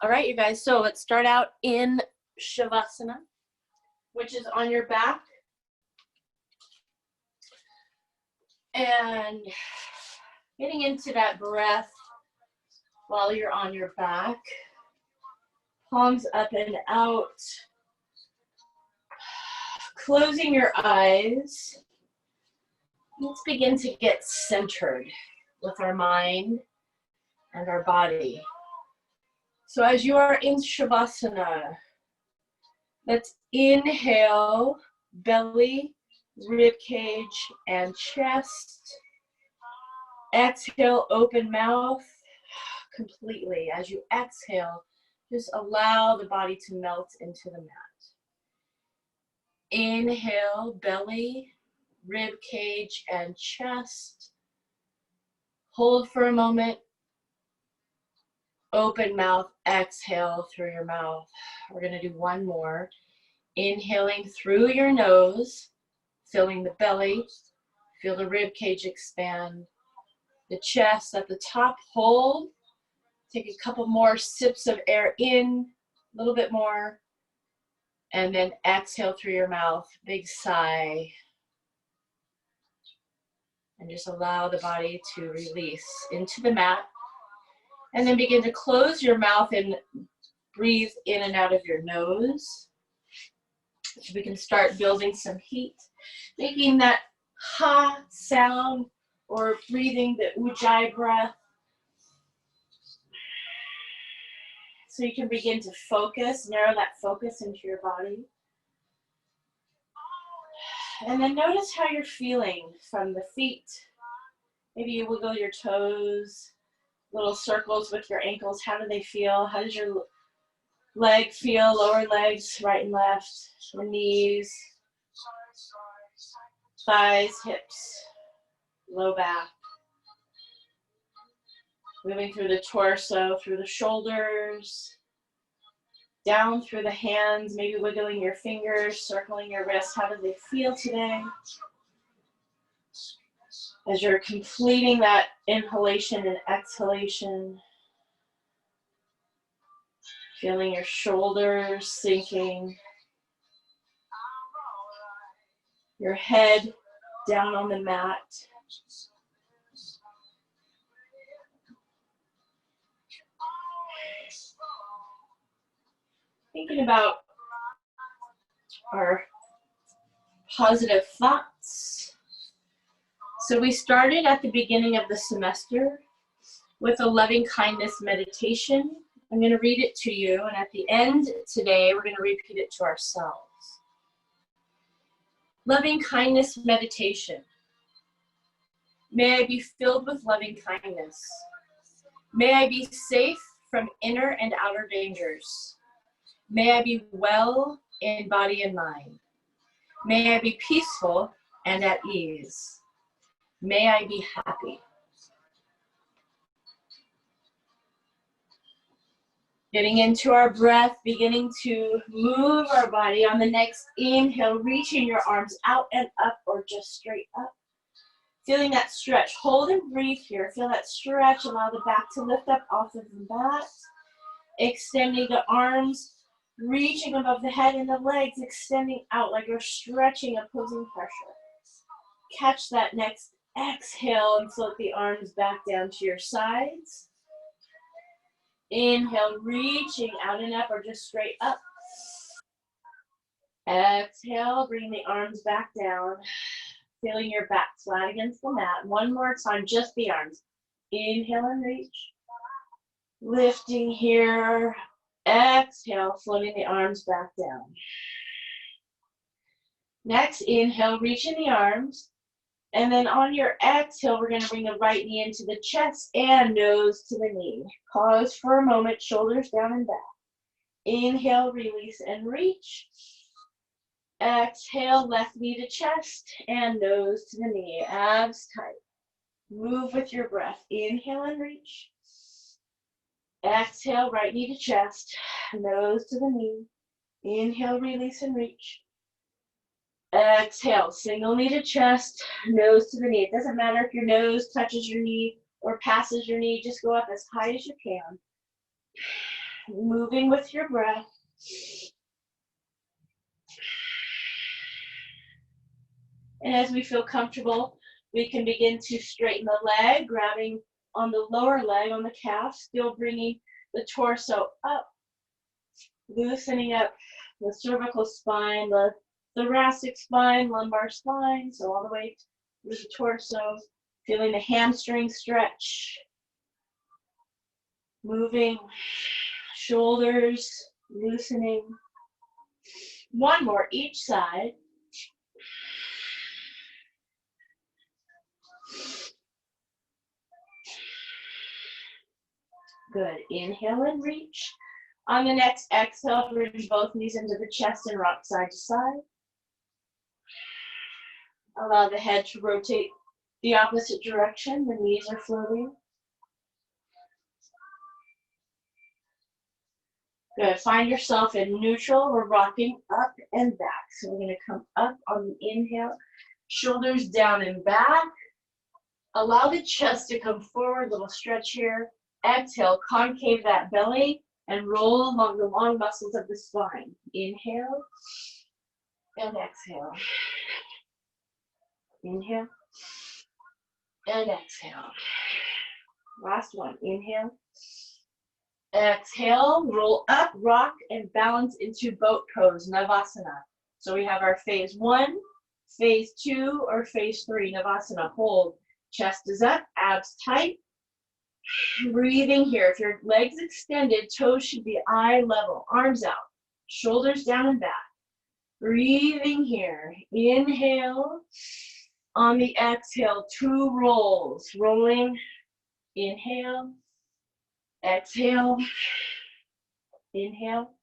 All right, you guys, so let's start out in Shavasana, which is on your back. And getting into that breath while you're on your back. Palms up and out. Closing your eyes. Let's begin to get centered with our mind and our body. So as you are in Shavasana, let's inhale, belly, rib cage, and chest. Exhale, open mouth completely. As you exhale, just allow the body to melt into the mat. Inhale, belly, rib cage, and chest. Hold for a moment. Open mouth, exhale through your mouth. We're going to do one more. Inhaling through your nose, filling the belly. Feel the rib cage expand. The chest at the top, hold. Take a couple more sips of air in, a little bit more. And then exhale through your mouth, big sigh. And just allow the body to release into the mat. And then begin to close your mouth and breathe in and out of your nose. So we can start building some heat, making that ha sound or breathing the ujjayi breath. So you can begin to focus, narrow that focus into your body. And then notice how you're feeling from the feet. Maybe you wiggle your toes, little circles with your ankles. How do they feel? How does your leg feel? Lower legs, right and left, the knees, thighs, hips, low back. Moving through the torso, through the shoulders, down through the hands, maybe wiggling your fingers, circling your wrists. How do they feel today? As you're completing that inhalation and exhalation, feeling your shoulders sinking, your head down on the mat. Thinking about our positive thoughts. So we started at the beginning of the semester with a loving kindness meditation. I'm going to read it to you, and at the end today, we're going to repeat it to ourselves. Loving kindness meditation. May I be filled with loving kindness. May I be safe from inner and outer dangers. May I be well in body and mind. May I be peaceful and at ease. May I be happy. Getting into our breath, beginning to move our body. On the next inhale, reaching your arms out and up or just straight up. Feeling that stretch. Hold and breathe here. Feel that stretch. Allow the back to lift up off of the mat. Extending the arms, reaching above the head, and the legs extending out like you're stretching, opposing pressure. Catch that next exhale and float the arms back down to your sides. Inhale, reaching out and up or just straight up. Exhale, bring the arms back down. Feeling your back flat against the mat. One more time, just the arms. Inhale and reach. Lifting here. Exhale, floating the arms back down. Next, inhale, reaching the arms. And then on your exhale, we're going to bring the right knee into the chest and nose to the knee. Pause for a moment, shoulders down and back. Inhale, release and reach. Exhale, left knee to chest and nose to the knee. Abs tight. Move with your breath. Inhale and reach. Exhale, right knee to chest, nose to the knee. Inhale, release and reach. Exhale, single knee to chest, nose to the knee. It doesn't matter if your nose touches your knee or passes your knee. Just go up as high as you can. Moving with your breath. And as we feel comfortable, we can begin to straighten the leg, grabbing on the lower leg, on the calf, still bringing the torso up, loosening up the cervical spine, the thoracic spine, lumbar spine, so all the way through the torso, feeling the hamstring stretch, moving, shoulders, loosening. One more each side. Good. Inhale and reach. On the next exhale, bring both knees into the chest and rock side to side. Allow the head to rotate the opposite direction. The knees are floating. Good. Find yourself in neutral. We're rocking up and back. So we're going to come up on the inhale, shoulders down and back. Allow the chest to come forward. Little stretch here. Exhale, concave that belly and roll along the long muscles of the spine. Inhale and exhale. Inhale and exhale. Last one. Inhale. Exhale, roll up, rock, and balance into boat pose, Navasana. So we have our phase 1, phase 2, or phase 3, Navasana. Hold. Chest is up, abs tight. Breathing here. If your legs extended, toes should be eye level, arms out, shoulders down and back. Breathing here. Inhale. On the exhale, 2 rolls. Rolling. Inhale. Exhale. Inhale.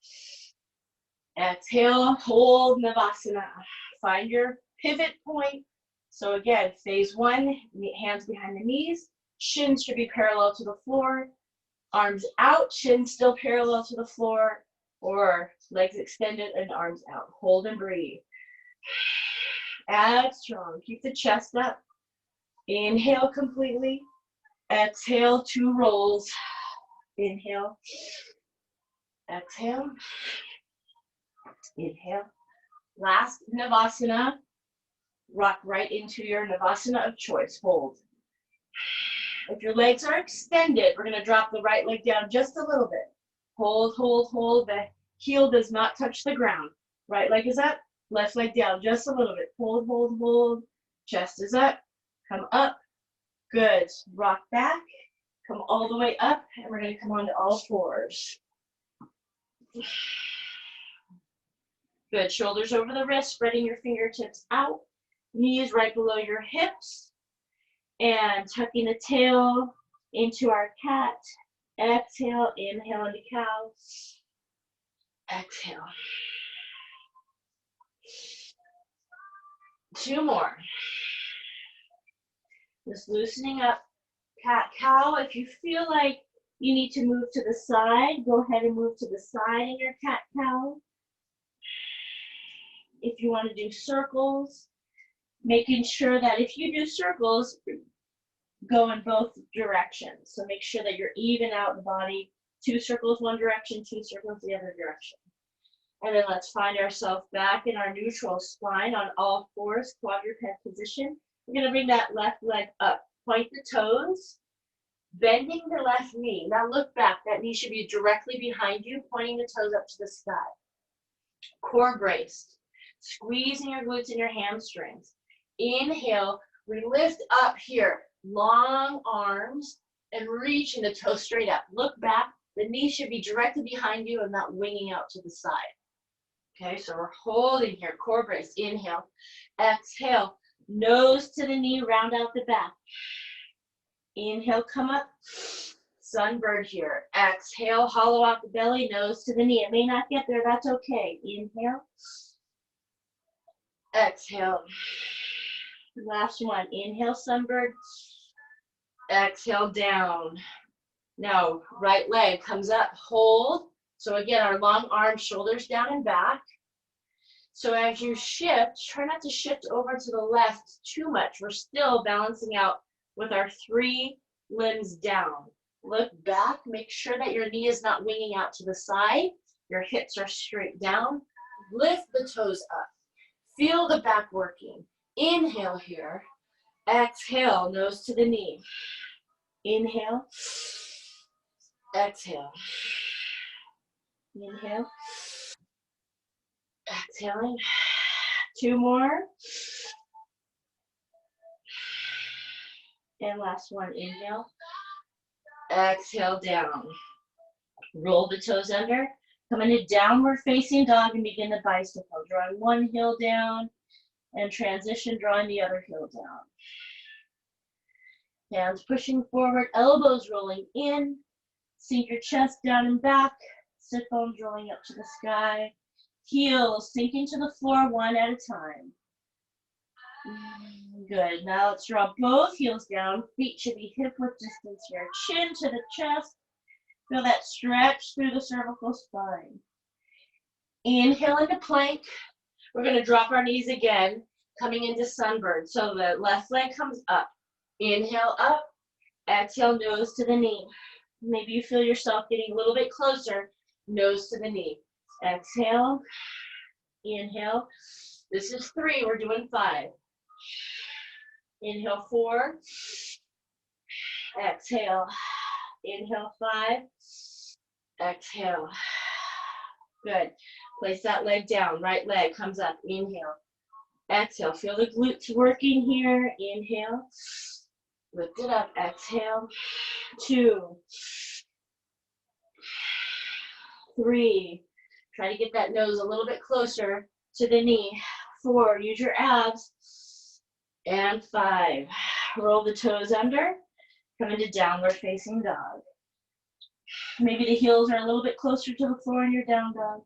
Exhale. Hold Navasana. Find your pivot point. So again, phase 1, hands behind the knees. Shins should be parallel to the floor. Arms out, shins still parallel to the floor, or legs extended and arms out. Hold and breathe. Add strong. Keep the chest up. Inhale completely. Exhale, 2 rolls. Inhale. Exhale. Inhale. Last Navasana. Rock right into your Navasana of choice. Hold. If your legs are extended, we're going to drop the right leg down just a little bit. Hold, hold, hold. The heel does not touch the ground. Right leg is up, left leg down just a little bit. Hold, hold, hold. Chest is up. Come up. Good. Rock back. Come all the way up, and we're going to come onto all fours. Good. Shoulders over the wrist, spreading your fingertips out. Knees right below your hips. And tucking the tail into our cat. Exhale, inhale into cow. Exhale. 2 more. Just loosening up. Cat, cow. If you feel like you need to move to the side, go ahead and move to the side in your cat, cow. If you want to do circles, making sure that if you do circles, go in both directions. So make sure that you're even out the body. 2 circles one direction, 2 circles the other direction. And then let's find ourselves back in our neutral spine on all fours, quadruped position. We're going to bring that left leg up. Point the toes, bending the left knee. Now look back. That knee should be directly behind you, pointing the toes up to the sky. Core braced. Squeezing your glutes and your hamstrings. Inhale, we lift up here. Long arms and reaching the toes straight up. Look back. The knee should be directly behind you and not winging out to the side. Okay, so we're holding here. Core brace. Inhale. Exhale. Nose to the knee. Round out the back. Inhale. Come up. Sunbird here. Exhale. Hollow out the belly. Nose to the knee. It may not get there. That's okay. Inhale. Exhale. Last one. Inhale, sunbird. Exhale, down. Now, right leg comes up. Hold. So again, our long arms, shoulders down and back. So as you shift, try not to shift over to the left too much. We're still balancing out with our 3 limbs down. Look back. Make sure that your knee is not winging out to the side. Your hips are straight down. Lift the toes up. Feel the back working. Inhale here. Exhale, nose to the knee. Inhale. Exhale. Inhale. Exhaling. 2 more. And last one. Inhale. Exhale down. Roll the toes under. Come into downward facing dog and begin the bicycle. Drawing one heel down and transition, drawing the other heel down. Hands pushing forward, elbows rolling in. Sink your chest down and back. Sit bones rolling up to the sky. Heels sinking to the floor one at a time. Good. Now let's draw both heels down. Feet should be hip width distance here. Chin to the chest. Feel that stretch through the cervical spine. Inhale into plank. We're going to drop our knees again, coming into sunbird. So the left leg comes up. Inhale up. Exhale, nose to the knee. Maybe you feel yourself getting a little bit closer. Nose to the knee. Exhale. Inhale. This is 3. We're doing 5. Inhale 4. Exhale. Inhale 5. Exhale. Good. Place that leg down. Right leg comes up. Inhale. Exhale. Feel the glutes working here. Inhale. Lift it up. Exhale. 2. 3. Try to get that nose a little bit closer to the knee. 4. Use your abs. And 5. Roll the toes under. Come into downward facing dog. Maybe the heels are a little bit closer to the floor in your down dog.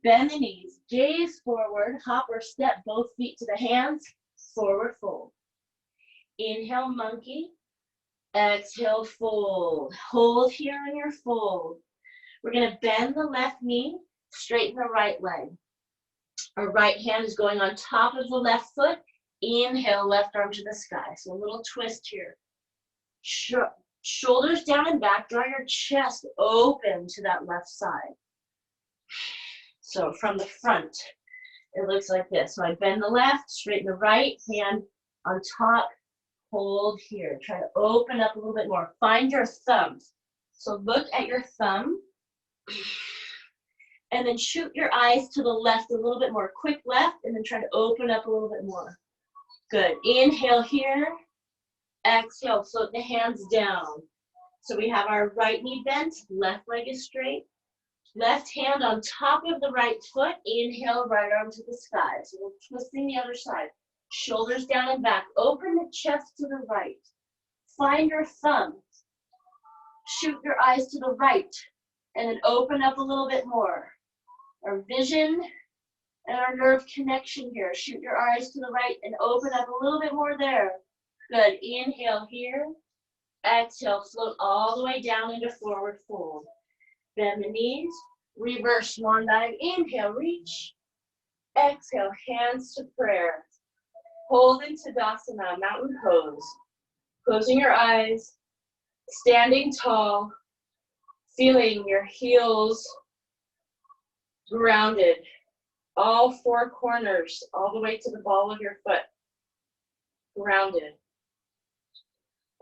Bend the knees. Gaze forward. Hop or step both feet to the hands. Forward fold. Inhale, monkey. Exhale, fold. Hold here in your fold. We're going to bend the left knee, straighten the right leg. Our right hand is going on top of the left foot. Inhale, left arm to the sky. So a little twist here. Shoulders down and back. Draw your chest open to that left side. So from the front, it looks like this. So I bend the left, straighten the right, hand on top, hold here. Try to open up a little bit more. Find your thumb. So look at your thumb. And then shoot your eyes to the left a little bit more. Quick left, and then try to open up a little bit more. Good. Inhale here. Exhale, float the hands down. So we have our right knee bent, left leg is straight. Left hand on top of the right foot. Inhale, right arm to the sky. So we're twisting the other side. Shoulders down and back. Open the chest to the right. Find your thumb. Shoot your eyes to the right. And then open up a little bit more. Our vision and our nerve connection here. Shoot your eyes to the right and open up a little bit more there. Good. Inhale here. Exhale. Float all the way down into forward fold. Bend the knees. Reverse swan dive. Inhale. Reach. Exhale. Hands to prayer. Hold in Tadasana. Mountain pose. Closing your eyes. Standing tall. Feeling your heels grounded. All 4 corners. All the way to the ball of your foot. Grounded.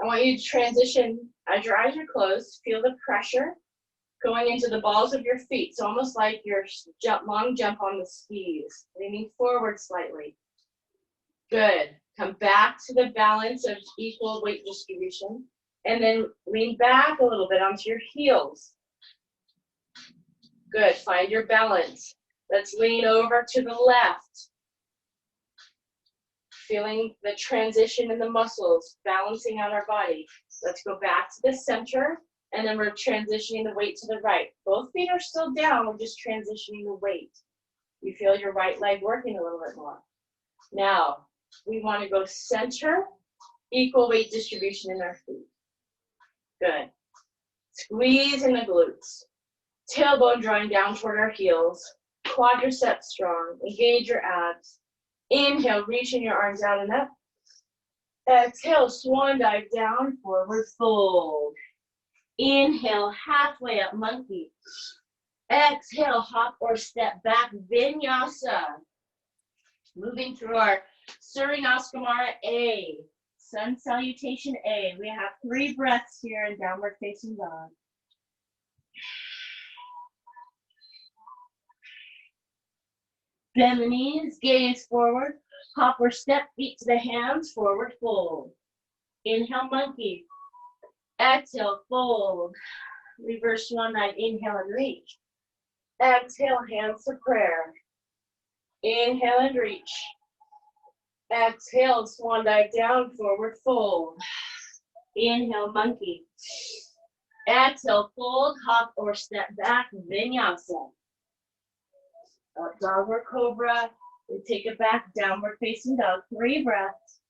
I want you to transition as your eyes are closed. Feel the pressure going into the balls of your feet. So almost like your long jump on the skis. Leaning forward slightly. Good. Come back to the balance of equal weight distribution. And then lean back a little bit onto your heels. Good. Find your balance. Let's lean over to the left. Feeling the transition in the muscles, balancing out our body. Let's go back to the center, and then we're transitioning the weight to the right. Both feet are still down, we're just transitioning the weight. You feel your right leg working a little bit more. Now, we want to go center, equal weight distribution in our feet. Good. Squeeze in the glutes. Tailbone drawing down toward our heels. Quadriceps strong. Engage your abs. Inhale, reaching your arms out and up. Exhale, swan dive down, forward fold. Inhale, halfway up, monkey. Exhale, hop or step back, vinyasa. Moving through our Surya Namaskar A, sun salutation A. We have 3 breaths here in downward facing dog. Bend the knees, gaze forward, hop or step, feet to the hands, forward fold. Inhale, monkey. Exhale, fold. Reverse one night, inhale and reach. Exhale, hands to prayer. Inhale and reach. Exhale, swan dive down, forward fold. Inhale, monkey. Exhale, fold, hop or step back, vinyasa. Up dog or cobra. We take it back, downward facing dog. 3 breaths.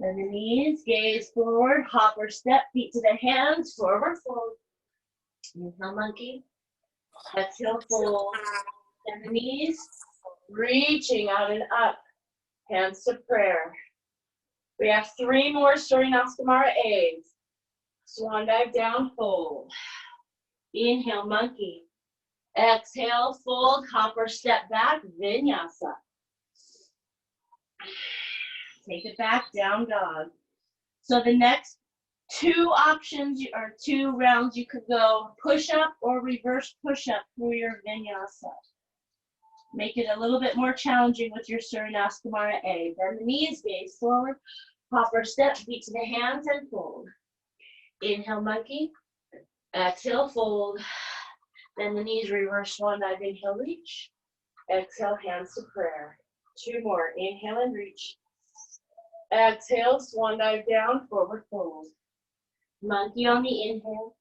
Bend the knees, gaze forward, hop or step, feet to the hands, forward fold. Inhale, monkey. Exhale, fold. Bend the knees, reaching out and up. Hands to prayer. We have 3 more Surya Namaskar A's. Swan dive down, fold. Inhale, monkey. Exhale, fold, hop or step back, vinyasa. Take it back, down dog. So the next 2 options or 2 rounds, you could go push up or reverse push up through your vinyasa. Make it a little bit more challenging with your Surya Namaskar A. Bend the knees, gaze forward, hop or step, feet to the hands and fold. Inhale, monkey. Exhale, fold. Bend the knees, reverse one dive, inhale, reach. Exhale, hands to prayer. 2 more, inhale and reach. Exhale, swan dive down, forward fold. Monkey on the inhale.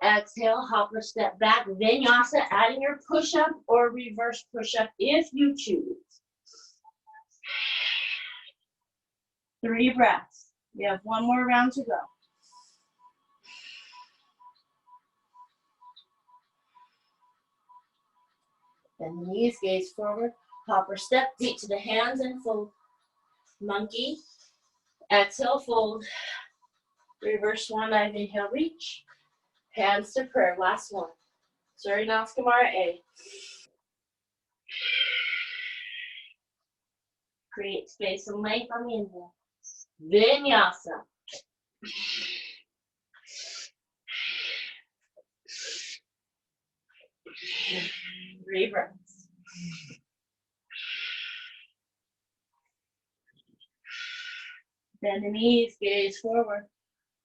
Exhale, hop or step back, vinyasa, adding your push-up or reverse push-up if you choose. 3 breaths. We have 1 more round to go. Bend the knees, gaze forward, hop or step, feet to the hands and fold. Monkey. Exhale, fold. Reverse one dive, inhale, reach. Hands to prayer, last one. Surya Namaskar A. Create space and length on the inhale. Vinyasa. 3 breaths. Bend the knees, gaze forward.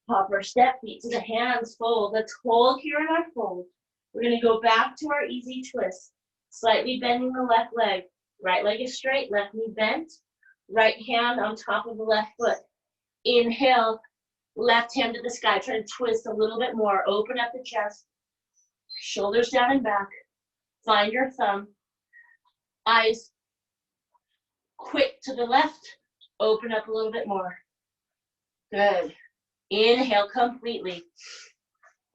Hop or step, feet to the hands, fold. Let's hold here in our fold. We're going to go back to our easy twist. Slightly bending the left leg. Right leg is straight, left knee bent. Right hand on top of the left foot. Inhale, left hand to the sky. Try to twist a little bit more. Open up the chest. Shoulders down and back. Find your thumb. Eyes quick to the left. Open up a little bit more. Good. Inhale completely.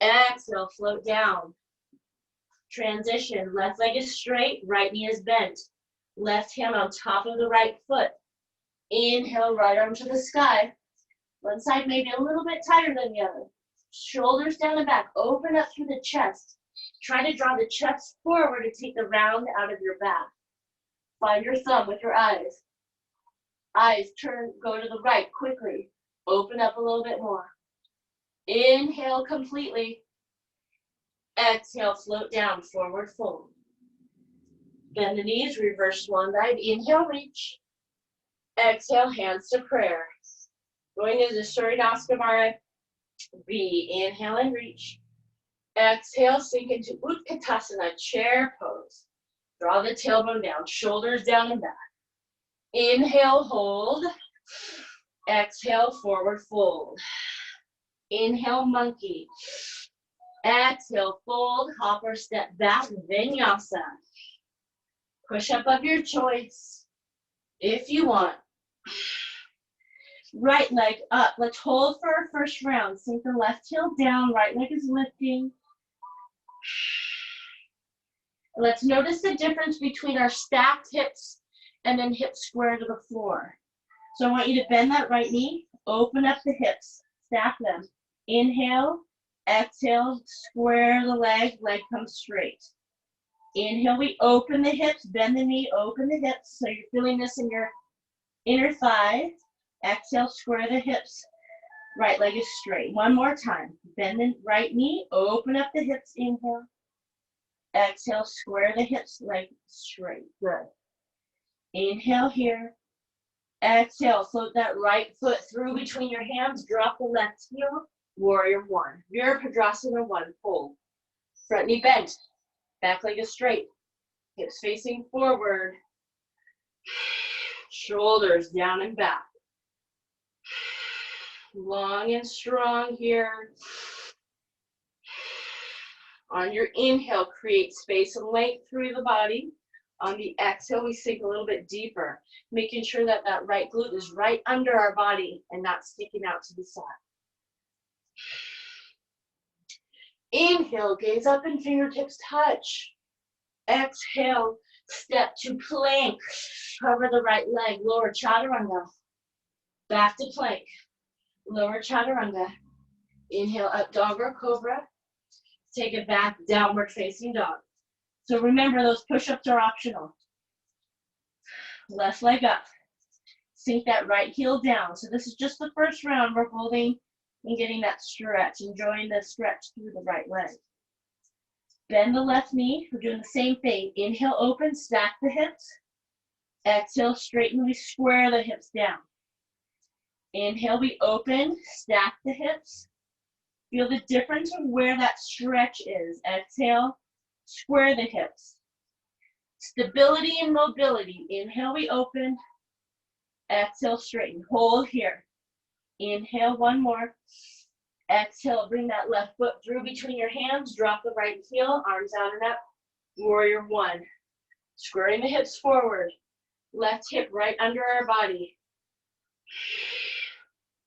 Exhale, float down. Transition. Left leg is straight, right knee is bent. Left hand on top of the right foot. Inhale, right arm to the sky. One side may be a little bit tighter than the other. Shoulders down and back. Open up through the chest. Try to draw the chest forward to take the round out of your back. Find your thumb with your eyes. Eyes turn, go to the right quickly. Open up a little bit more. Inhale completely. Exhale, float down, forward fold. Bend the knees, reverse swan dive. Inhale, reach. Exhale, hands to prayer. Going into Surya Namaskar B. Inhale and reach. Exhale, sink into Utkatasana, chair pose. Draw the tailbone down, shoulders down and back. Inhale, hold. Exhale, forward fold. Inhale, monkey. Exhale, fold, hop or step back, vinyasa. Push up of your choice, if you want. Right leg up. Let's hold for our first round. Sink the left heel down, right leg is lifting. Let's notice the difference between our stacked hips and then hips square to the floor. So I want you to bend that right knee, open up the hips, stack them. Inhale, exhale, square the leg, leg comes straight. Inhale, we open the hips, bend the knee, open the hips. So you're feeling this in your inner thigh. Exhale, square the hips, right leg is straight. One more time. Bend the right knee, open up the hips, inhale. Exhale, square the hips, leg straight. Good. Inhale here. Exhale, float that right foot through between your hands, drop the left heel, warrior one. Virabhadrasana one, hold. Front knee bent, back leg is straight. Hips facing forward. Shoulders down and back. Long and strong here. On your inhale, create space and length through the body. On the exhale, we sink a little bit deeper, making sure that that right glute is right under our body and not sticking out to the side. Inhale, gaze up and fingertips touch. Exhale, step to plank. Cover the right leg, lower chaturanga. Back to plank, lower chaturanga. Inhale, up dog or cobra. Take it back, downward facing dog. So remember, those push-ups are optional. Left leg up. Sink that right heel down. So this is just the first round. We're holding and getting that stretch, enjoying the stretch through the right leg. Bend the left knee. We're doing the same thing. Inhale, open, stack the hips. Exhale, straighten, we square the hips down. Inhale, we open, stack the hips. Feel the difference of where that stretch is. Exhale, square the hips. Stability and mobility. Inhale, we open. Exhale, straighten. Hold here. Inhale, one more. Exhale, bring that left foot through between your hands. Drop the right heel, arms out and up. Warrior one. Squaring the hips forward. Left hip right under our body.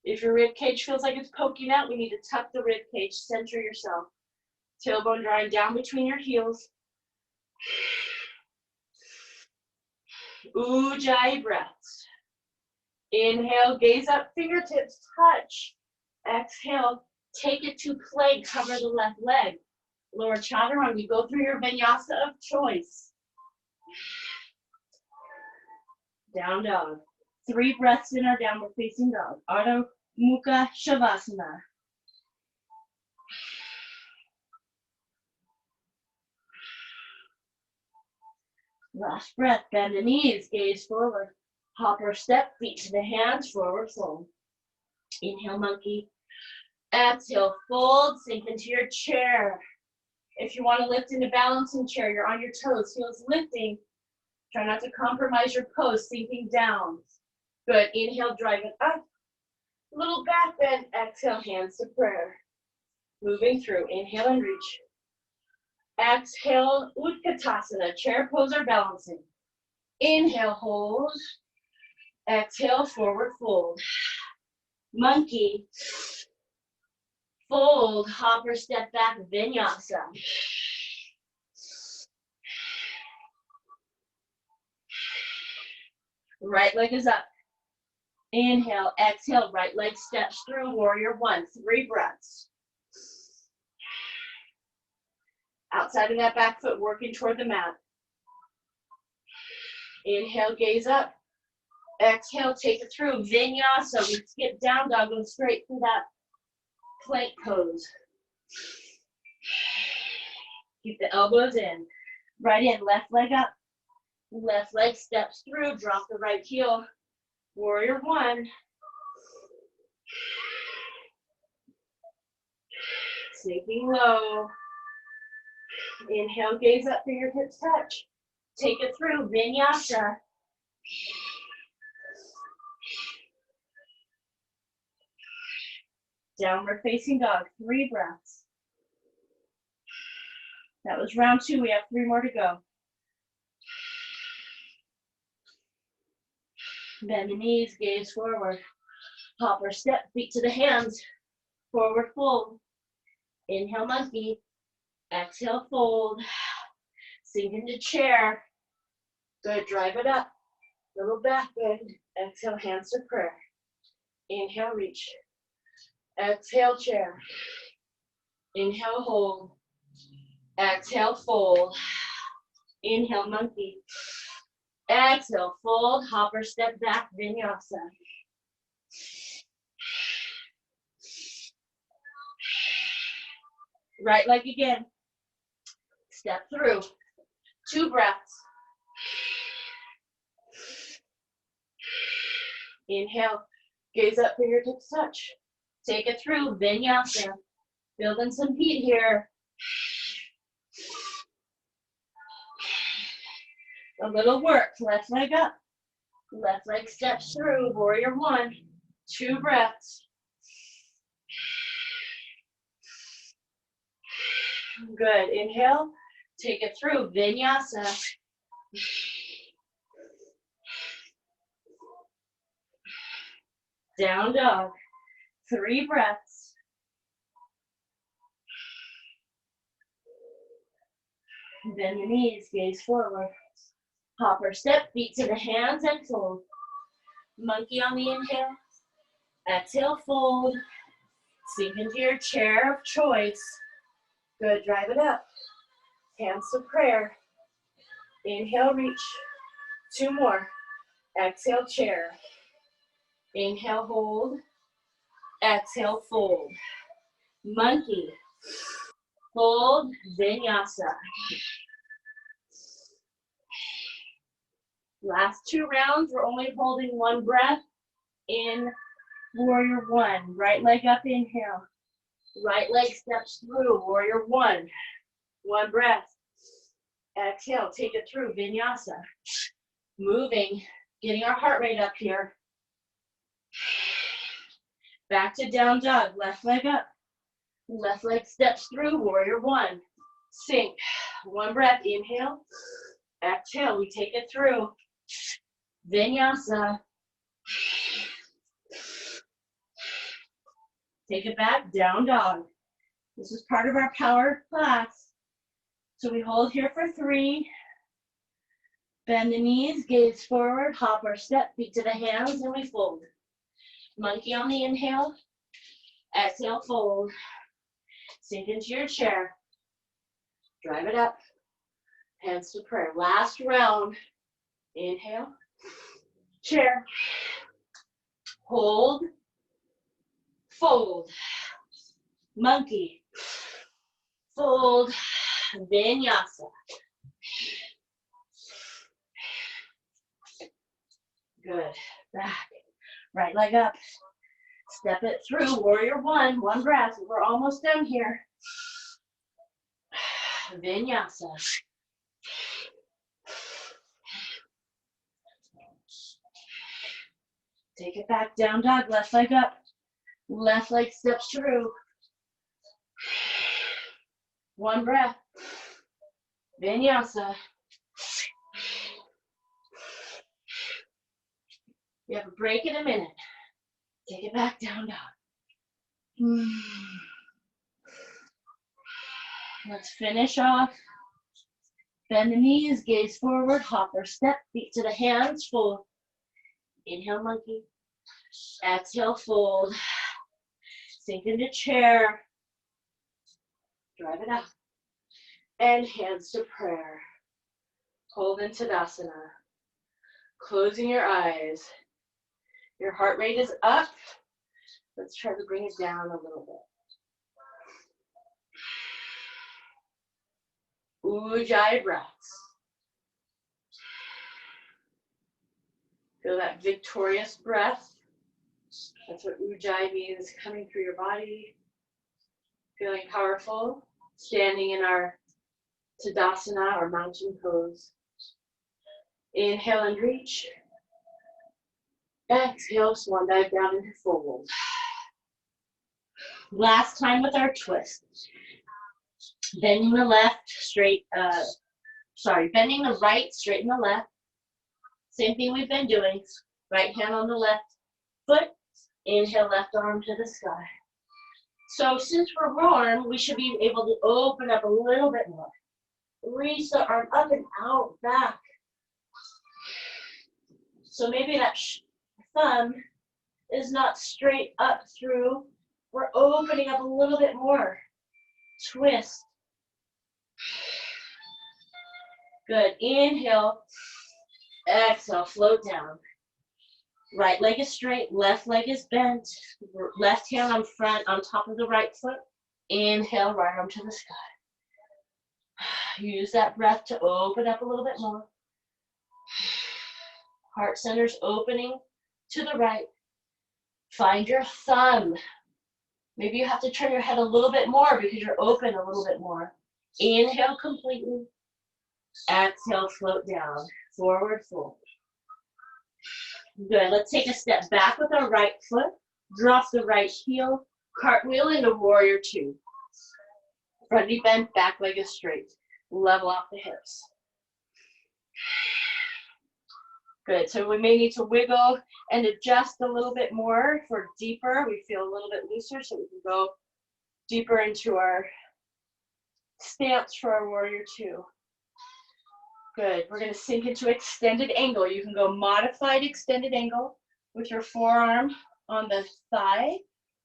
If your rib cage feels like it's poking out, we need to tuck the rib cage, center yourself. Tailbone drawing down between your heels. Ujjayi breaths. Inhale, gaze up, fingertips touch. Exhale, take it to plank, cover the left leg. Lower chaturanga, you go through your vinyasa of choice. Down dog. 3 breaths in our downward facing dog. Ardha Mukha Shavasana. Last breath, bend the knees, gaze forward. Hop or step, feet to the hands, forward fold. Inhale, monkey. Exhale, fold, sink into your chair. If you want to lift into balancing chair, you're on your toes, heels lifting. Try not to compromise your pose, sinking down. Good, inhale, drive it up. Little back bend, exhale, hands to prayer. Moving through, inhale and reach. Exhale, Utkatasana, chair pose or balancing. Inhale, hold. Exhale, forward fold. Monkey. Fold, hop or step back, vinyasa. Right leg is up. Inhale, exhale, right leg steps through, warrior one, 3 breaths. Outside of that back foot, working toward the mat. Inhale, gaze up. Exhale, take it through, vinyasa. We skip down dog, go straight through that plank pose. Keep the elbows in. Right in, left leg up. Left leg steps through, drop the right heel. Warrior one. Sinking low. Inhale, gaze up, fingertips touch. Take it through, vinyasa. Downward facing dog, 3 breaths. That was round 2, we have 3 more to go. Bend the knees, gaze forward. Hop or step, feet to the hands. Forward fold. Inhale, monkey. Exhale, fold. Sink into chair. Good, drive it up. Little back bend. Exhale, hands to prayer. Inhale, reach. Exhale, chair. Inhale, hold. Exhale, fold. Inhale, monkey. Exhale, fold, hopper, step back, vinyasa. Right leg again. Step through. 2 breaths. Inhale, gaze up, fingertips touch. Take it through, vinyasa. Building some heat here. A little work, left leg up. Left leg steps through, warrior 1. 2 breaths. Good, inhale, take it through, vinyasa. Down dog, 3 breaths. Bend your knees, gaze forward. Hopper step, feet to the hands and fold. Monkey on the inhale. Exhale, fold. Sink into your chair of choice. Good, drive it up. Hands to prayer. Inhale, reach. 2 more. Exhale, chair. Inhale, hold. Exhale, fold. Monkey. Fold, vinyasa. Last 2 rounds, we're only holding 1 breath in warrior 1. Right leg up, inhale. Right leg steps through, warrior 1. 1 breath. Exhale, take it through, vinyasa. Moving, getting our heart rate up here. Back to down dog, left leg up. Left leg steps through, warrior 1. Sink, 1 breath, inhale. Exhale, we take it through. Vinyasa. Take it back, down dog. This is part of our power class. So we hold here for 3. Bend the knees, gaze forward, hop or step, feet to the hands, and we fold. Monkey on the inhale. Exhale, fold. Sink into your chair. Drive it up. Hands to prayer. Last round. Inhale. Chair. Hold. Fold. Monkey. Fold. Vinyasa. Good. Back. Right leg up. Step it through. Warrior 1. 1 breath. We're almost done here. Vinyasa. Take it back, down dog, left leg up. Left leg steps through. 1 breath. Vinyasa. You have a break in a minute. Take it back, down dog. Let's finish off. Bend the knees, gaze forward, hop or step, feet to the hands, fold. Inhale, monkey. Exhale, fold. Sink into chair. Drive it up. And hands to prayer. Hold in Tadasana. Closing your eyes. Your heart rate is up. Let's try to bring it down a little bit. Ujjayi breaths. Feel that victorious breath. That's what Ujjayi means, coming through your body. Feeling powerful. Standing in our Tadasana or mountain pose. Inhale and reach. Exhale, swan dive down into fold. Last time with our twist. Bending the left straight, bending the right, straighten the left. Same thing we've been doing. Right hand on the left foot. Inhale, left arm to the sky. So since we're warm, we should be able to open up a little bit more. Reach the arm up and out, back. So maybe that thumb is not straight up through. We're opening up a little bit more. Twist. Good. Inhale. Exhale. Float down. Right leg is straight. Left leg is bent. Left hand on front on top of the right foot. Inhale. Right arm to the sky. Use that breath to open up a little bit more. Heart center's opening to the right. Find your thumb. Maybe you have to turn your head a little bit more because you're open a little bit more. Inhale completely. Exhale, float down. Forward fold. Good. Let's take a step back with our right foot. Drop the right heel. Cartwheel into warrior two. Front knee bent, back leg is straight. Level off the hips. Good. So we may need to wiggle and adjust a little bit more for deeper. We feel a little bit looser, so we can go deeper into our stance for our warrior two. Good. We're going to sink into extended angle. You can go modified extended angle with your forearm on the thigh,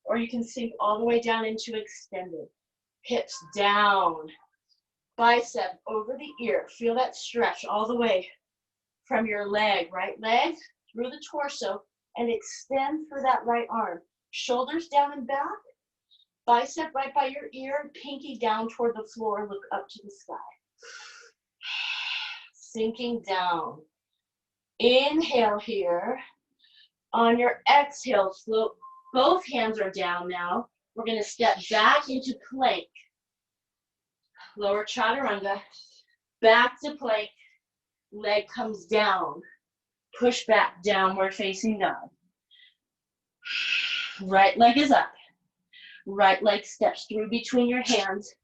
or you can sink all the way down into extended. Hips down. Bicep over the ear. Feel that stretch all the way from your leg, right leg through the torso, and extend through that right arm. Shoulders down and back. Bicep right by your ear. Pinky down toward the floor. Look up to the sky. Sinking down. Inhale here. On your exhale, float. Both hands are down now. We're going to step back into plank. Lower chaturanga. Back to plank. Leg comes down. Push back, downward facing dog. Right leg is up. Right leg steps through between your hands.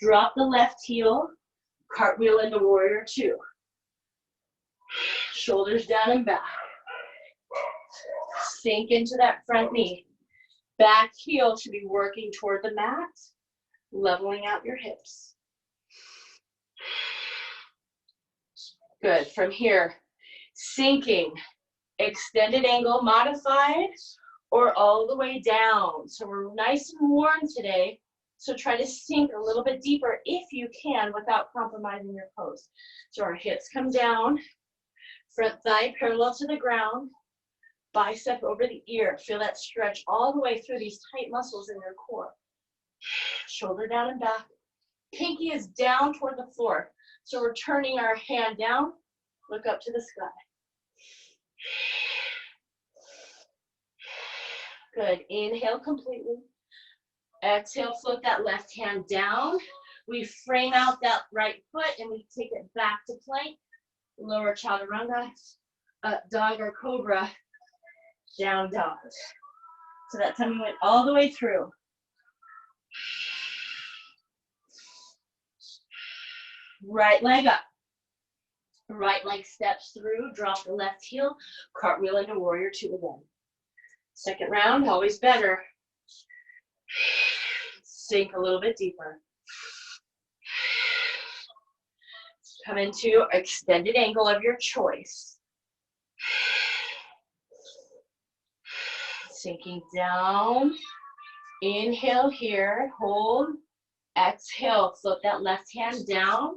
Drop the left heel. Cartwheel into warrior two. Shoulders down and back. Sink into that front knee. Back heel should be working toward the mat. Leveling out your hips. Good. From here, sinking, extended angle, modified, or all the way down. So we're nice and warm today. So try to sink a little bit deeper if you can without compromising your pose. So our hips come down, front thigh parallel to the ground, bicep over the ear. Feel that stretch all the way through these tight muscles in your core. Shoulder down and back. Pinky is down toward the floor. So we're turning our hand down, look up to the sky. Good. Inhale completely. Exhale, float that left hand down. We frame out that right foot and we take it back to plank. Lower chaturanga, up dog or cobra, down dog. So that time we went all the way through. Right leg up. Right leg steps through, drop the left heel, cartwheel into warrior two again. Second round, always better. Sink a little bit deeper. Come into extended angle of your choice. Sinking down. Inhale here, hold. Exhale, float that left hand down.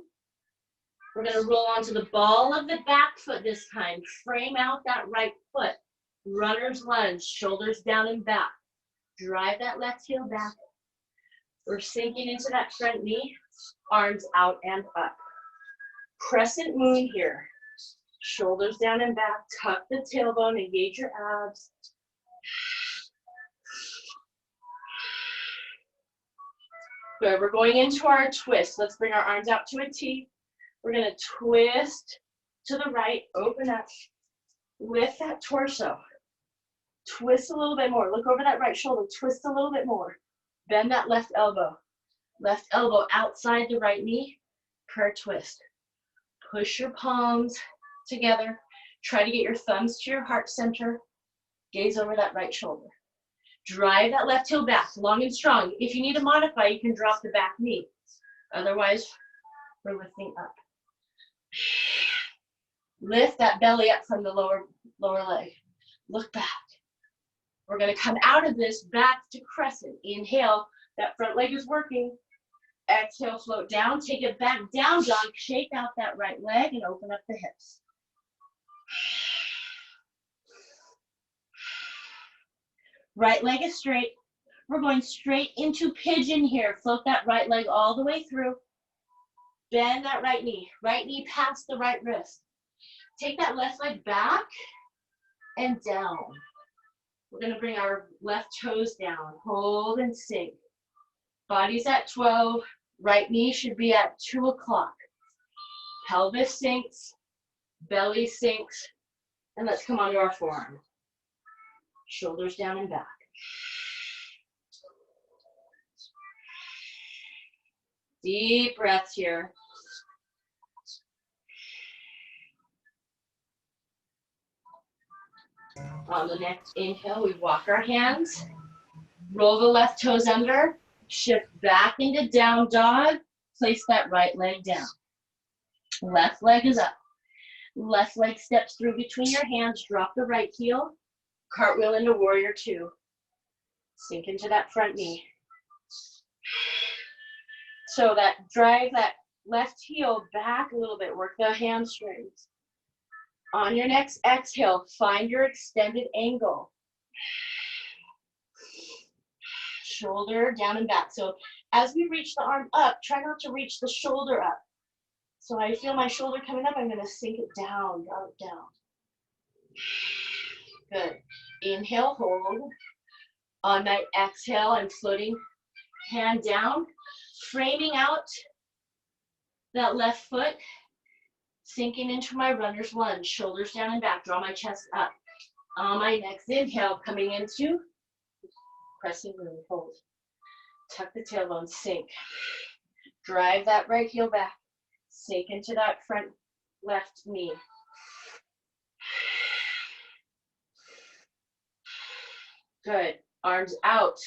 We're going to roll onto the ball of the back foot this time. Frame out that right foot. Runner's lunge, shoulders down and back. Drive that left heel back. We're sinking into that front knee, arms out and up. Crescent moon here. Shoulders down and back, tuck the tailbone, engage your abs. Good, we're going into our twist. Let's bring our arms out to a T. We're gonna twist to the right, open up, lift that torso. Twist a little bit more, look over that right shoulder, twist a little bit more. Bend that left elbow outside the right knee per twist. Push your palms together. Try to get your thumbs to your heart center. Gaze over that right shoulder. Drive that left heel back, long and strong. If you need to modify, you can drop the back knee. Otherwise, we're lifting up. Lift that belly up from the lower leg. Look back. We're going to come out of this back to crescent. Inhale, that front leg is working. Exhale, float down. Take it back, down dog. Shake out that right leg and open up the hips. Right leg is straight. We're going straight into pigeon here. Float that right leg all the way through. Bend that right knee past the right wrist. Take that left leg back and down. We're going to bring our left toes down. Hold and sink. Body's at 12. Right knee should be at 2 o'clock. Pelvis sinks. Belly sinks. And let's come onto our forearm. Shoulders down and back. Deep breaths here. On the next inhale, we walk our hands, roll the left toes under, shift back into down dog, place that right leg down. Left leg is up. Left leg steps through between your hands, drop the right heel, cartwheel into warrior two. Sink into that front knee. So that drive that left heel back a little bit, work the hamstrings. On your next exhale, find your extended angle. Shoulder down and back. So as we reach the arm up, try not to reach the shoulder up. So I feel my shoulder coming up, I'm going to sink it down, draw it down. Good. Inhale, hold. On my exhale, I'm floating hand down, framing out that left foot. Sinking into my runner's lunge, shoulders down and back, draw my chest up. On my next inhale, coming into crescent moon, hold. Tuck the tailbone, sink. Drive that right heel back. Sink into that front left knee. Good. Arms out.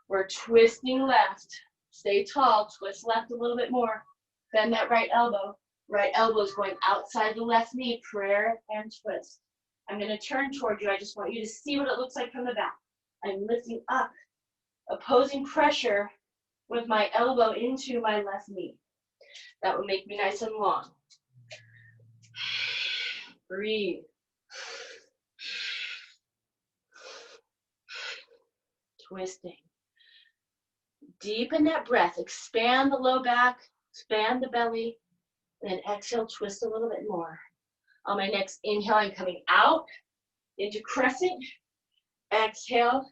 We're twisting left. Stay tall, twist left a little bit more. Bend that right elbow. Right elbow is going outside the left knee, prayer and twist. I'm going to turn toward you. I just want you to see what it looks like from the back. I'm lifting up, opposing pressure with my elbow into my left knee. That will make me nice and long. Breathe. Twisting. Deepen that breath. Expand the low back, expand the belly. Then exhale, twist a little bit more. On my next inhale, I'm coming out into crescent. Exhale,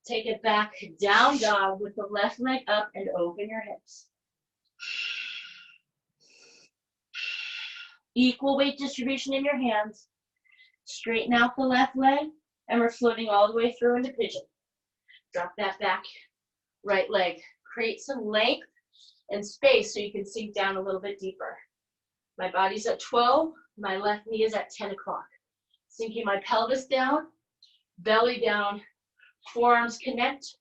take it back, down dog with the left leg up and open your hips. Equal weight distribution in your hands. Straighten out the left leg, and we're floating all the way through into pigeon. Drop that back, right leg. Create some length and space so you can sink down a little bit deeper. My body's at 12, my left knee is at 10 o'clock. Sinking my pelvis down, belly down, forearms connect.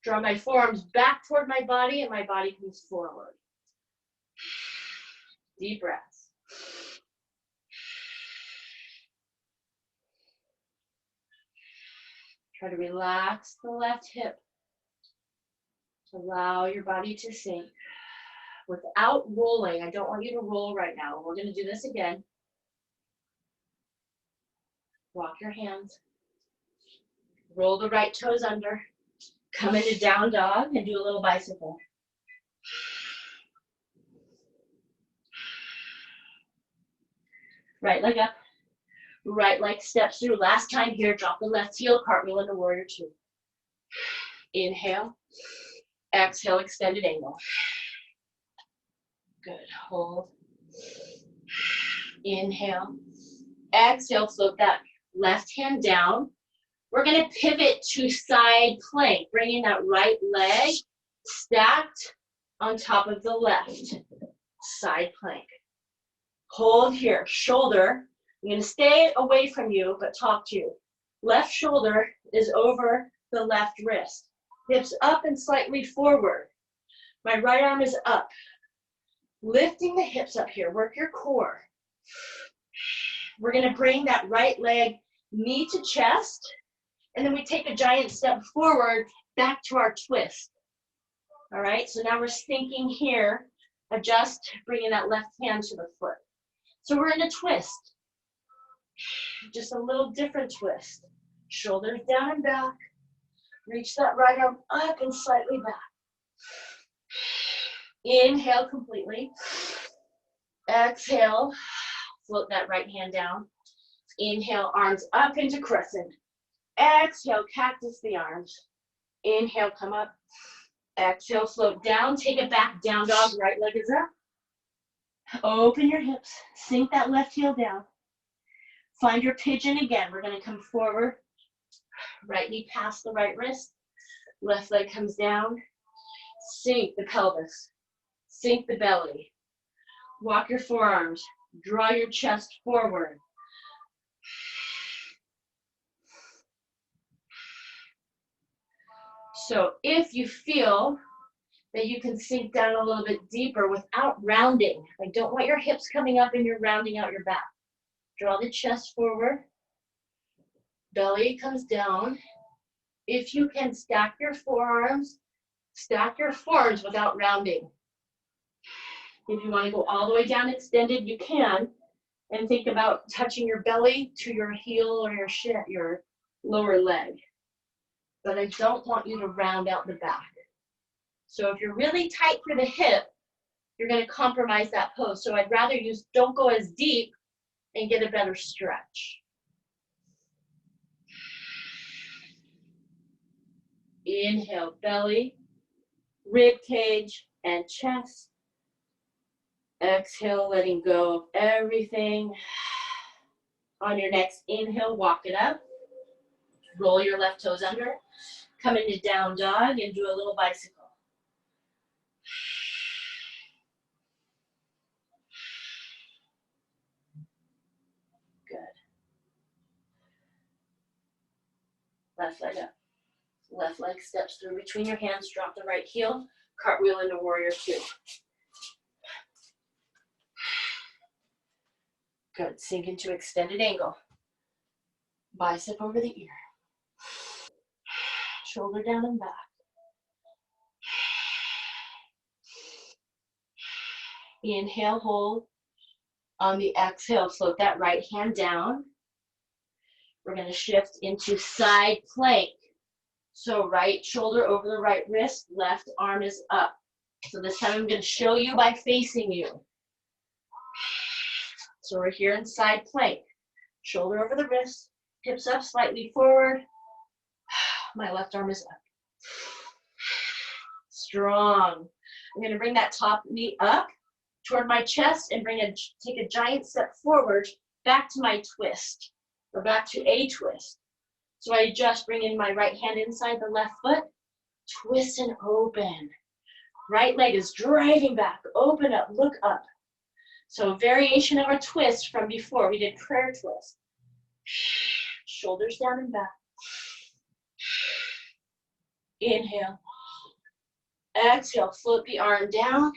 Draw my forearms back toward my body and my body comes forward. Deep breaths. Try to relax the left hip. Allow your body to sink. Without rolling, I don't want you to roll right now. We're going to do this again. Walk your hands. Roll the right toes under. Come into down dog and do a little bicycle. Right leg up. Right leg steps through. Last time here, drop the left heel, cartwheel into warrior two. Inhale. Exhale, extended angle. Good. Hold. Inhale. Exhale, float that left hand down. We're going to pivot to side plank, bringing that right leg stacked on top of the left. Side plank. Hold here. Shoulder. I'm going to stay away from you, but talk to you. Left shoulder is over the left wrist. Hips up and slightly forward. My right arm is up. Lifting the hips up here. Work your core. We're gonna bring that right leg knee to chest, and then we take a giant step forward back to our twist. All right, so now we're sinking here, adjust, bringing that left hand to the foot. So we're in a twist, just a little different twist. Shoulders down and back, reach that right arm up and slightly back. Inhale completely, exhale, float that right hand down. Inhale, arms up into crescent. Exhale, cactus the arms. Inhale, come up. Exhale, float down, take it back, down dog, right leg is up. Open your hips, sink that left heel down. Find your pigeon again. We're gonna come forward. Right knee past the right wrist. Left leg comes down. Sink the pelvis, sink the belly. Walk your forearms, draw your chest forward. So if you feel that you can sink down a little bit deeper without rounding, I don't want your hips coming up and you're rounding out your back. Draw the chest forward, belly comes down. If you can stack your forearms without rounding. If you want to go all the way down extended, you can, and think about touching your belly to your heel or your lower leg. But I don't want you to round out the back. So if you're really tight for the hip, you're going to compromise that pose. So I'd rather you don't go as deep and get a better stretch. Inhale, belly, rib cage, and chest. Exhale, letting go of everything. On your next inhale, walk it up. Roll your left toes under. Come into down dog and do a little bicycle. Good. Left leg up. Left leg steps through between your hands. Drop the right heel. Cartwheel into warrior two. Good. Sink into extended angle. Bicep over the ear. Shoulder down and back. Inhale, hold. On the exhale, float that right hand down. We're going to shift into side plank. So right shoulder over the right wrist, left arm is up. So this time I'm going to show you by facing you. So we're here in side plank. Shoulder over the wrist, hips up slightly forward. My left arm is up. Strong. I'm going to bring that top knee up toward my chest and take a giant step forward back to my twist, or back to a twist. So I just bring in my right hand inside the left foot, twist and open. Right leg is driving back, open up, look up. So a variation of our twist from before. We did prayer twist. Shoulders down and back. Inhale. Exhale, float the arm down.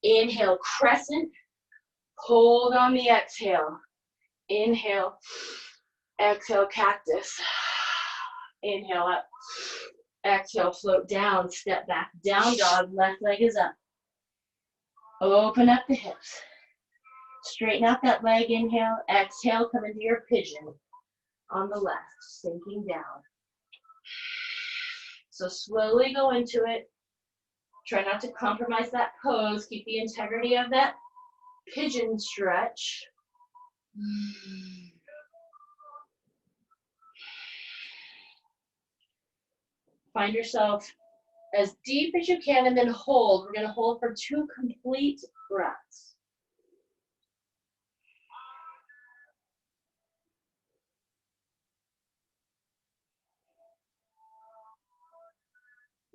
Inhale, crescent. Hold on the exhale. Inhale. Exhale, cactus. Inhale up. Exhale, float down. Step back, down dog. Left leg is up. Open up the hips. Straighten out that leg. Inhale. Exhale, come into your pigeon on the left. Sinking down. So slowly go into it. Try not to compromise that pose. Keep the integrity of that pigeon stretch. Find yourself as deep as you can and then hold. We're going to hold for 2 complete breaths.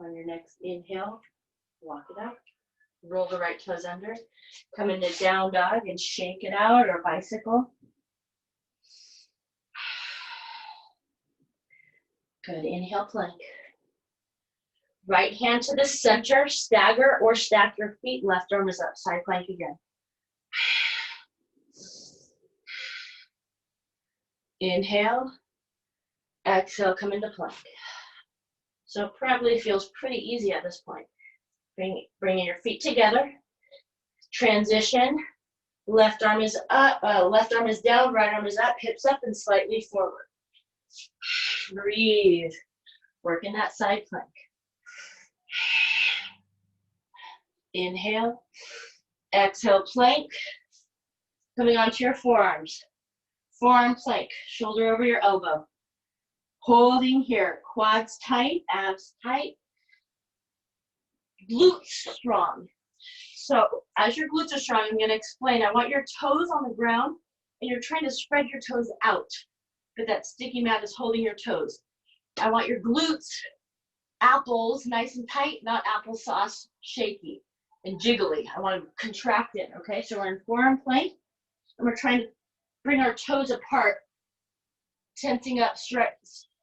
On your next inhale, walk it up. Roll the right toes under. Come into down dog and shake it out or bicycle. Good. Inhale, plank. Right hand to the center, stagger or stack your feet. Left arm is up, side plank again. Inhale, exhale, come into plank. So probably feels pretty easy at this point. Bringing your feet together. Transition. Left arm is up, left arm is down, right arm is up, hips up and slightly forward. Breathe. Working that side plank. Inhale. Exhale, plank. Coming onto your forearms. Forearm plank, shoulder over your elbow. Holding here, quads tight, abs tight, glutes strong. So as your glutes are strong, I'm gonna explain. I want your toes on the ground and you're trying to spread your toes out, but that sticky mat is holding your toes. I want your glutes, apples, nice and tight, not applesauce, shaky and jiggly. I want to contract it, okay? So we're in forearm plank and we're trying to bring our toes apart, tensing up,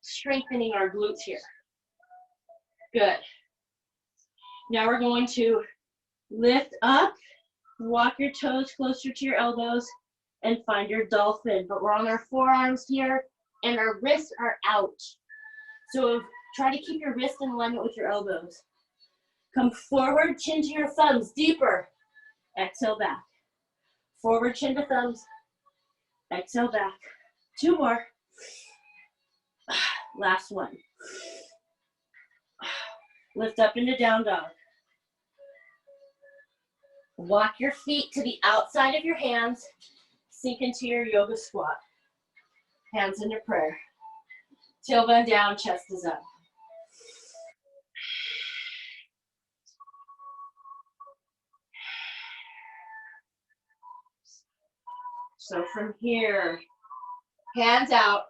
strengthening our glutes here. Good. Now we're going to lift up, walk your toes closer to your elbows, and find your dolphin. But we're on our forearms here, and our wrists are out. So try to keep your wrist in alignment with your elbows. Come forward, chin to your thumbs, deeper. Exhale back. Forward, chin to thumbs. Exhale back. 2 more. Last one. Lift up into down dog. Walk your feet to the outside of your hands. Sink into your yoga squat. Hands into prayer. Tailbone down, chest is up. So from here, hands out,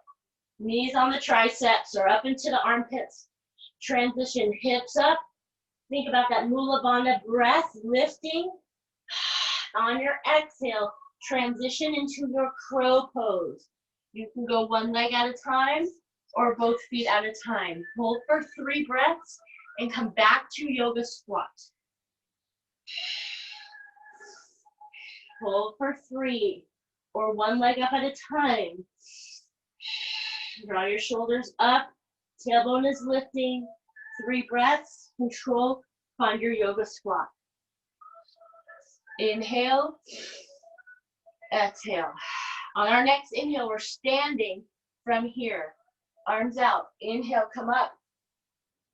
knees on the triceps or up into the armpits. Transition hips up. Think about that Mula Bandha breath, lifting. On your exhale, transition into your crow pose. You can go one leg at a time or both feet at a time. Hold for 3 breaths and come back to yoga squat. Hold for 3 or one leg up at a time. Draw your shoulders up, tailbone is lifting. 3 breaths, control, find your yoga squat. Inhale, exhale. On our next inhale, we're standing from here. Arms out. Inhale, come up.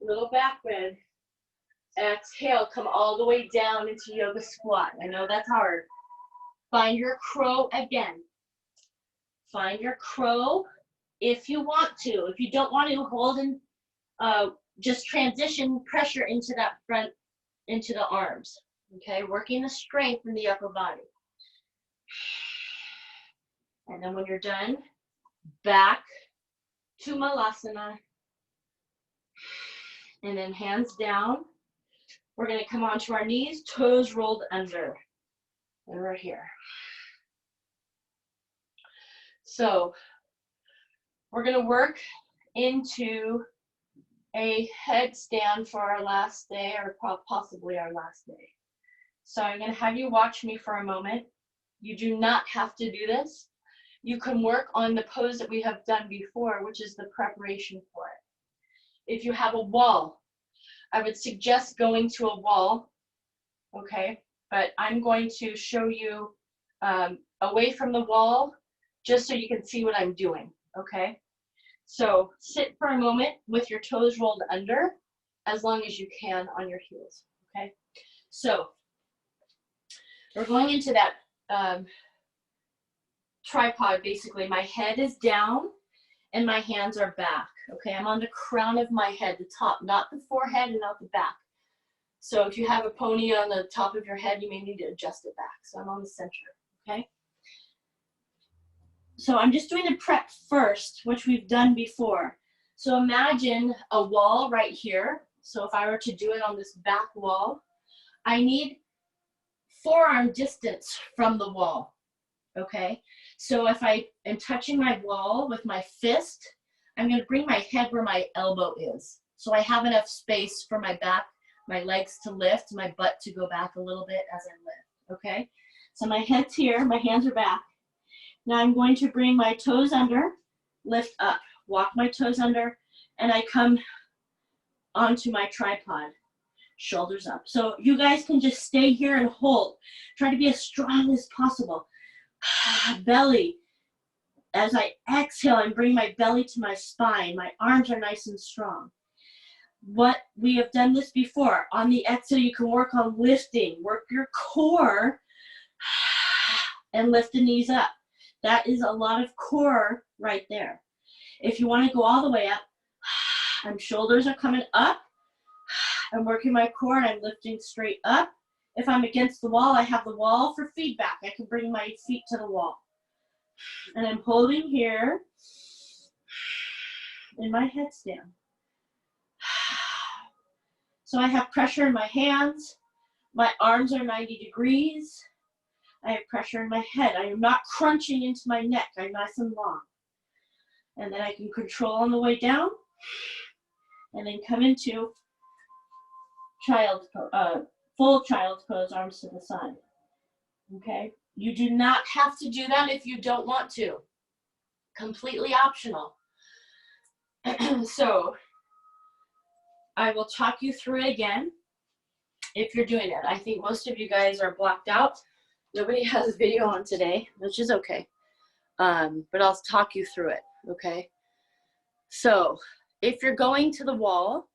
Little back bend. Exhale, come all the way down into yoga squat. I know that's hard. Find your crow again. Find your crow if you want to. If you don't want to, hold and just transition pressure into that front, into the arms. Okay, working the strength in the upper body. And then when you're done, back to Malasana. And then hands down. We're going to come onto our knees, toes rolled under. And we're here. So we're going to work into a headstand for our last day, or possibly our last day. So I'm going to have you watch me for a moment. You do not have to do this. You can work on the pose that we have done before, which is the preparation for it. If you have a wall, I would suggest going to a wall, okay? But I'm going to show you away from the wall, just so you can see what I'm doing, okay? So sit for a moment with your toes rolled under, as long as you can on your heels, okay? So we're going into that tripod, basically. My head is down and my hands are back, okay? I'm on the crown of my head, the top, not the forehead and not the back. So if you have a pony on the top of your head, you may need to adjust it back. So I'm on the center, okay? So I'm just doing the prep first, which we've done before. So imagine a wall right here. So if I were to do it on this back wall, I need forearm distance from the wall, okay? So if I am touching my wall with my fist, I'm going to bring my head where my elbow is. So I have enough space for my back, my legs to lift, my butt to go back a little bit as I lift, okay? So my head's here, my hands are back. Now I'm going to bring my toes under, lift up, walk my toes under, and I come onto my tripod, shoulders up. So you guys can just stay here and hold. Try to be as strong as possible. Belly. As I exhale and bring my belly to my spine, my arms are nice and strong. What we have done this before. On the exhale, you can work on lifting, work your core, and lift the knees up. That is a lot of core right there. If you want to go all the way up, and shoulders are coming up, I'm working my core and I'm lifting straight up. If I'm against the wall, I have the wall for feedback. I can bring my feet to the wall. And I'm holding here in my headstand. So I have pressure in my hands. My arms are 90 degrees. I have pressure in my head. I am not crunching into my neck. I'm nice and long. And then I can control on the way down. And then come into full child's pose, arms to the side. Okay? You do not have to do that if you don't want to. Completely optional. So I will talk you through it again if you're doing it. I think most of you guys are blocked out. Nobody has video on today, which is okay. But I'll talk you through it, okay? So if you're going to the wall,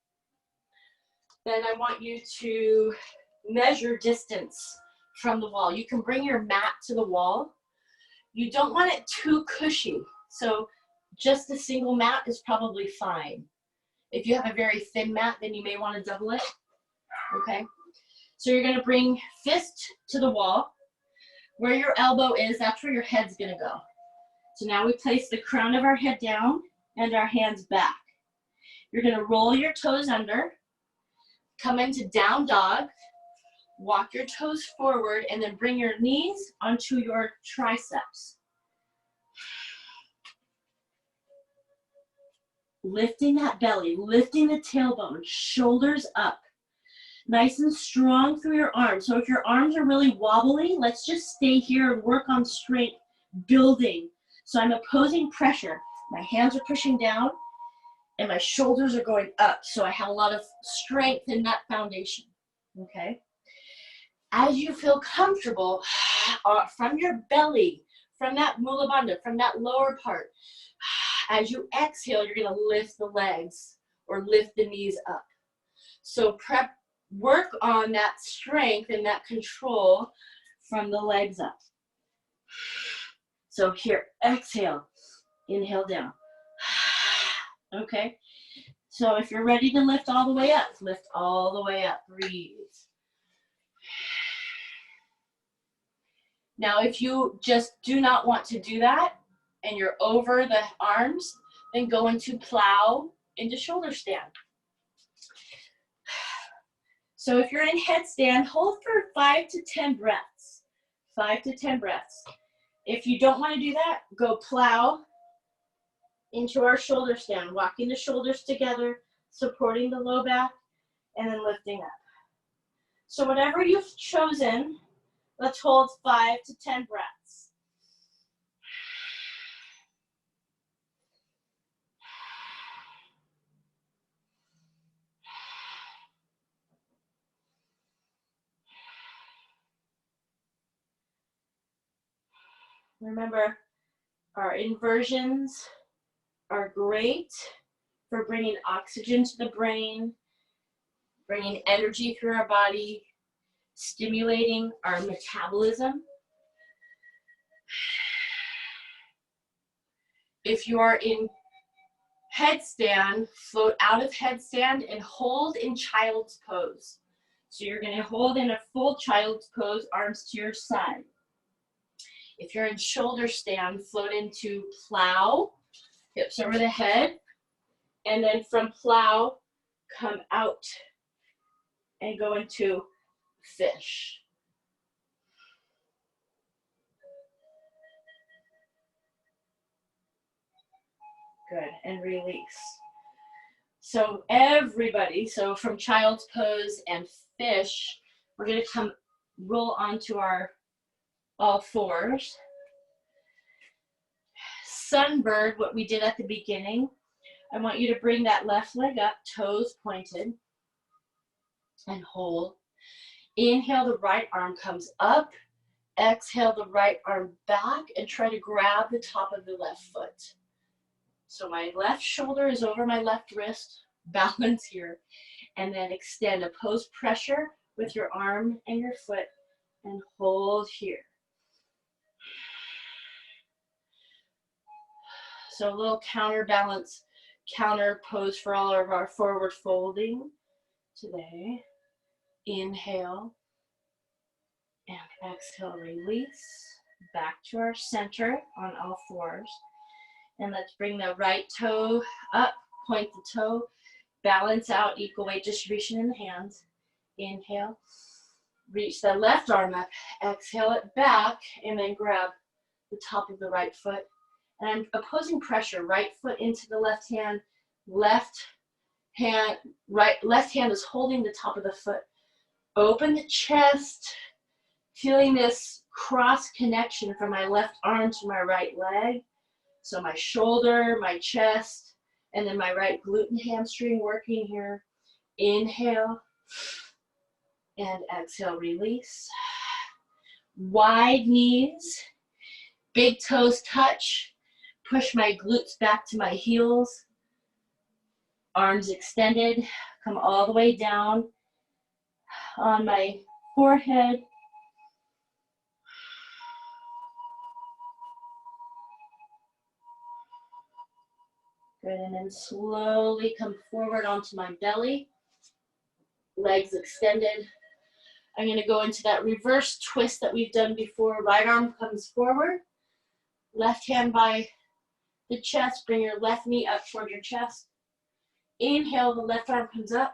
then I want you to measure distance from the wall. You can bring your mat to the wall. You don't want it too cushy. So just a single mat is probably fine. If you have a very thin mat, then you may want to double it, okay? So you're gonna bring fist to the wall. Where your elbow is, that's where your head's gonna go. So now we place the crown of our head down and our hands back. You're gonna roll your toes under, come into down dog, walk your toes forward, and then bring your knees onto your triceps. Lifting that belly, lifting the tailbone, shoulders up. Nice and strong through your arms. So if your arms are really wobbly, let's just stay here and work on strength, building. So I'm opposing pressure. My hands are pushing down and my shoulders are going up. So I have a lot of strength in that foundation, okay? As you feel comfortable from your belly, from that Mula Bandha, from that lower part, as you exhale, you're gonna lift the legs or lift the knees up. So work on that strength and that control from the legs up. So here, exhale, inhale down. Okay, so if you're ready to lift all the way up, lift all the way up, breathe. Now, if you just do not want to do that and you're over the arms, then go into plow into shoulder stand. So if you're in headstand, hold for 5 to 10 breaths. 5 to 10 breaths. If you don't want to do that, go plow into our shoulder stand, walking the shoulders together, supporting the low back, and then lifting up. So whatever you've chosen, let's hold 5 to 10 breaths. Remember, our inversions are great for bringing oxygen to the brain, bringing energy through our body, stimulating our metabolism. If you are in headstand, float out of headstand and hold in child's pose. So you're going to hold in a full child's pose, arms to your side. If you're in shoulder stand, float into plow, hips over the head, and then from plow, come out and go into fish. Good, and release. So everybody, so from child's pose and fish, we're gonna come roll onto our all fours. sunbird, what we did at the beginning. I want you to bring that left leg up, toes pointed, and hold. Inhale, the right arm comes up. Exhale, the right arm back, and try to grab the top of the left foot. So my left shoulder is over my left wrist, balance here, and then extend, oppose pressure with your arm and your foot, and hold here. So a little counterbalance, counter pose for all of our forward folding today. Inhale and exhale, release. Back to our center on all fours. And let's bring the right toe up, point the toe, balance out, equal weight distribution in the hands. Inhale, reach the left arm up, exhale it back, and then grab the top of the right foot. And I'm opposing pressure, right foot into the left hand left hand is holding the top of the foot. Open the chest, feeling this cross connection from my left arm to my right leg. So my shoulder, my chest, and then my right glute and hamstring working here. Inhale and exhale, release. Wide knees, big toes touch. Push my glutes back to my heels. Arms extended, come all the way down on my forehead. Good, and then slowly come forward onto my belly. Legs extended. I'm gonna go into that reverse twist that we've done before. Right arm comes forward. Left hand by the chest. Bring your left knee up toward your chest. Inhale, the left arm comes up.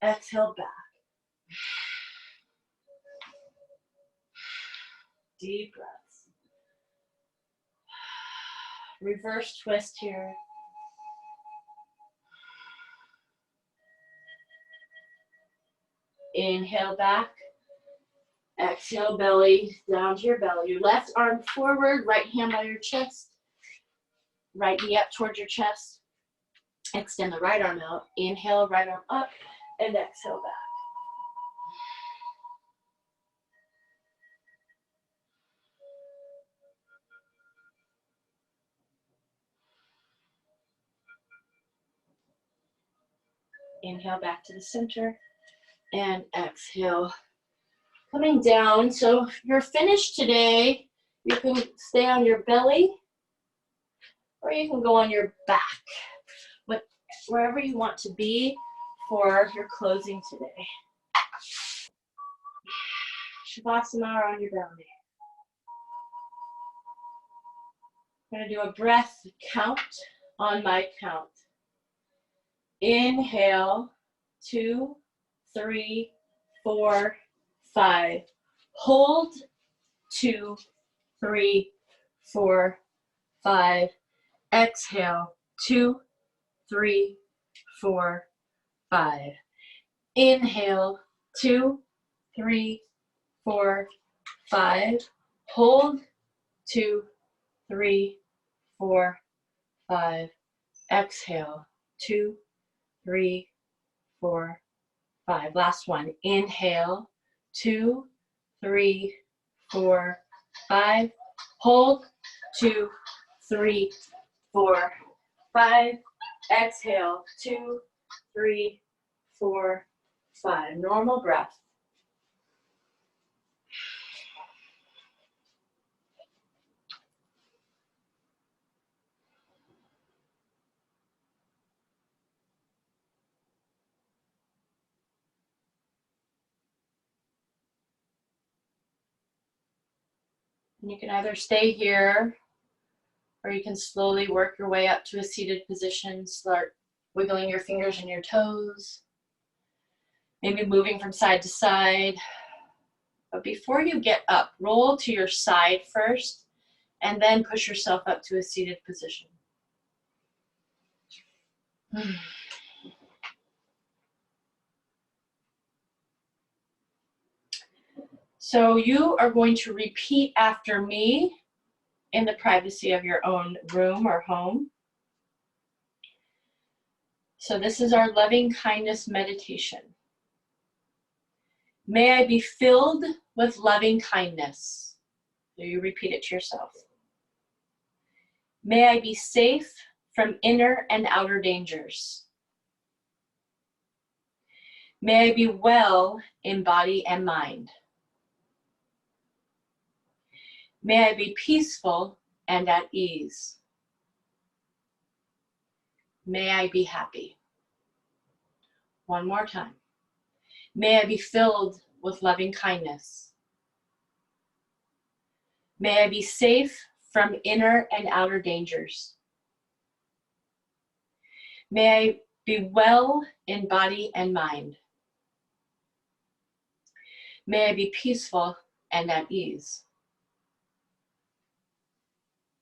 Exhale, back. Deep breaths. Reverse twist here. Inhale back. Exhale, belly down to your belly. Your left arm forward, right hand by your chest. Right knee up towards your chest. Extend the right arm out. Inhale, right arm up, and exhale back. Inhale back to the center, and exhale. Coming down, so if you're finished today, you can stay on your belly, or you can go on your back, wherever you want to be for your closing today. Shavasana or on your belly. I'm going to do a breath count on my count. Inhale, 2, 3, 4, 5. Hold, 2, 3, 4, 5. Exhale, 2, 3, 4, 5. Inhale, 2, 3, 4, 5. Hold, 2, 3, 4, 5. Exhale, 2, 3, 4, 5. Last one. Inhale, 2, 3, 4, 5. Hold, 2, 3, 4, 5. Exhale, 2, 3, 4, 5. Normal breath. And you can either stay here, or you can slowly work your way up to a seated position. Start wiggling your fingers and your toes. Maybe moving from side to side. But before you get up, roll to your side first, and then push yourself up to a seated position. So you are going to repeat after me. in the privacy of your own room or home. So this is our loving kindness meditation. May I be filled with loving kindness. So you repeat it to yourself. May I be safe from inner and outer dangers. May I be well in body and mind. May I be peaceful and at ease. May I be happy. One more time. May I be filled with loving kindness. May I be safe from inner and outer dangers. May I be well in body and mind. May I be peaceful and at ease.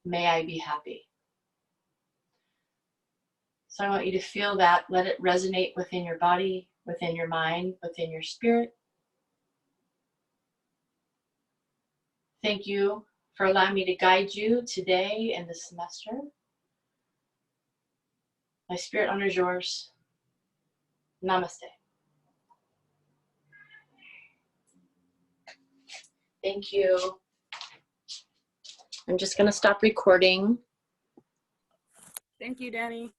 May I be happy. So I want you to feel that. Let it resonate within your body, within your mind, within your spirit. Thank you for allowing me to guide you today and this semester. My spirit honors yours. Namaste. Thank you. I'm just going to stop recording. Thank you, Danny.